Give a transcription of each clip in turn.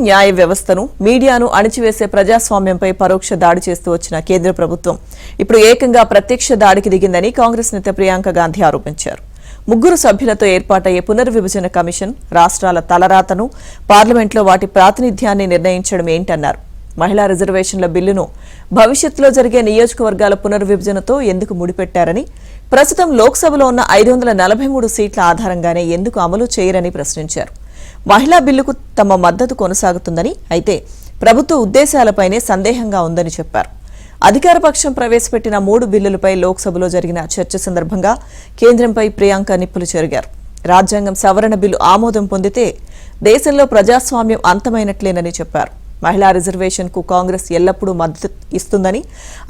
న్యాయ వ్యవస్థను మీడియాను అణిచివేసే ప్రజాస్వామ్యంపై పరోక్ష దాడి చేస్తూ వచ్చిన కేంద్ర ప్రభుత్వం ఇప్పుడు ఏకంగా ప్రత్యక్ష దాడికి దిగిందని కాంగ్రెస్ నేత ప్రియాంక గాంధీ ఆరోపించారు. 3 సభ్యులతో ఏర్పాటయ్యే పునర్విభజన కమిషన్ రాష్ట్రాల తలరాతను పార్లమెంట్లో వాటి ప్రాతినిధ్యాన్ని నిర్ణయించడం ఏంటన్నారు. మహిళా రిజర్వేషన్ల బిల్లును భవిష్యత్తులో జరిగే నియోజకవర్గాల పునర్విభజనతో ఎందుకు ముడిపెట్టారని, ప్రస్తుతం లోక్సభలో ఉన్న 543 సీట్ల ఆధారంగానే ఎందుకు అమలు చేయరని ప్రశ్నించారు. మహిళా బిల్లుకు తమ మద్దతు కొనసాగుతుందని, అయితే ప్రభుత్వ ఉద్దేశాలపైనే సందేహంగా ఉందని చెప్పారు. అధికార పక్షం ప్రవేశపెట్టిన 3 బిల్లులపై లోక్సభలో జరిగిన చర్చ సందర్భంగా కేంద్రంపై ప్రియాంక నిప్పులు చెరిగారు. రాజ్యాంగం సవరణ బిల్లు ఆమోదం పొందితే దేశంలో ప్రజాస్వామ్యం అంతమైనట్లేనని చెప్పారు. మహిళా రిజర్వేషన్ కు కాంగ్రెస్ ఎల్లప్పుడూ మద్దతు ఇస్తుందని,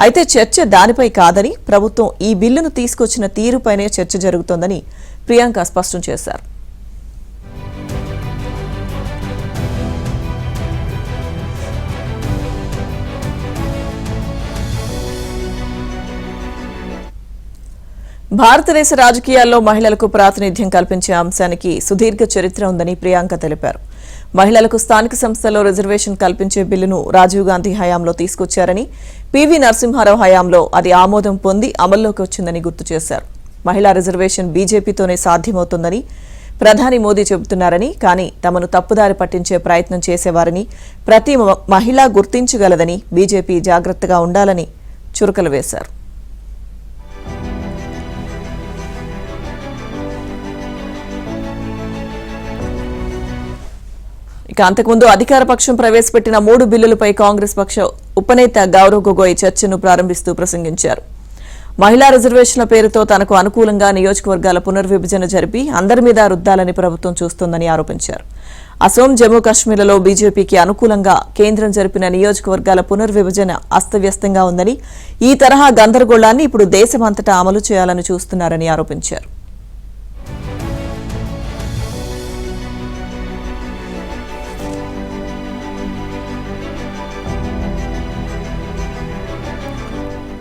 అయితే చర్చ దానిపై కాదని, ప్రభుత్వం ఈ బిల్లును తీసుకొచ్చిన తీరుపైనే చర్చ జరుగుతోందని ప్రియాంక స్పష్టం చేశారు. భారతదేశ రాజకీయాల్లో మహిళలకు ప్రాతినిధ్యం కల్పించే అంశానికి సుదీర్ఘ చరిత్ర ఉందని ప్రియాంక తెలిపారు. మహిళలకు స్థానిక సంస్థల్లో రిజర్వేషన్ కల్పించే బిల్లును రాజీవ్ గాంధీ హయాంలో తీసుకొచ్చారని, పివి నరసింహారావు హయాంలో అది ఆమోదం పొంది అమల్లోకి వచ్చిందని గుర్తు చేశారు. మహిళా రిజర్వేషన్ బీజేపీతోనే సాధ్యమవుతుందని ప్రధాని మోదీ చెబుతున్నారని, కానీ తమను తప్పుదారి పట్టించే ప్రయత్నం చేసేవారని ప్రతి మహిళ గుర్తించగలదని, బీజేపీ జాగ్రత్తగా ఉండాలని చురకలు వేశారు. అంతకుముందు అధికార పక్షం ప్రవేశపెట్టిన 3 బిల్లులపై కాంగ్రెస్ పక్ష ఉపనేత గౌరవ్ గొగోయ్ చర్చను ప్రారంభిస్తూ ప్రసంగించారు. మహిళా రిజర్వేషన్ల పేరుతో తనకు అనుకూలంగా నియోజకవర్గాల పునర్విభజన జరిపి అందరి మీద రుద్దాలని ప్రభుత్వం చూస్తోందని ఆరోపించారు. అసోం, జమ్మూ కాశ్మీర్లలో బీజేపీకి అనుకూలంగా కేంద్రం జరిపిన నియోజకవర్గాల పునర్విభజన అస్తవ్యస్తంగా ఉందని, ఈ తరహా గందరగోళాన్ని ఇప్పుడు దేశమంతటా అమలు చేయాలని చూస్తున్నారని ఆరోపించారు.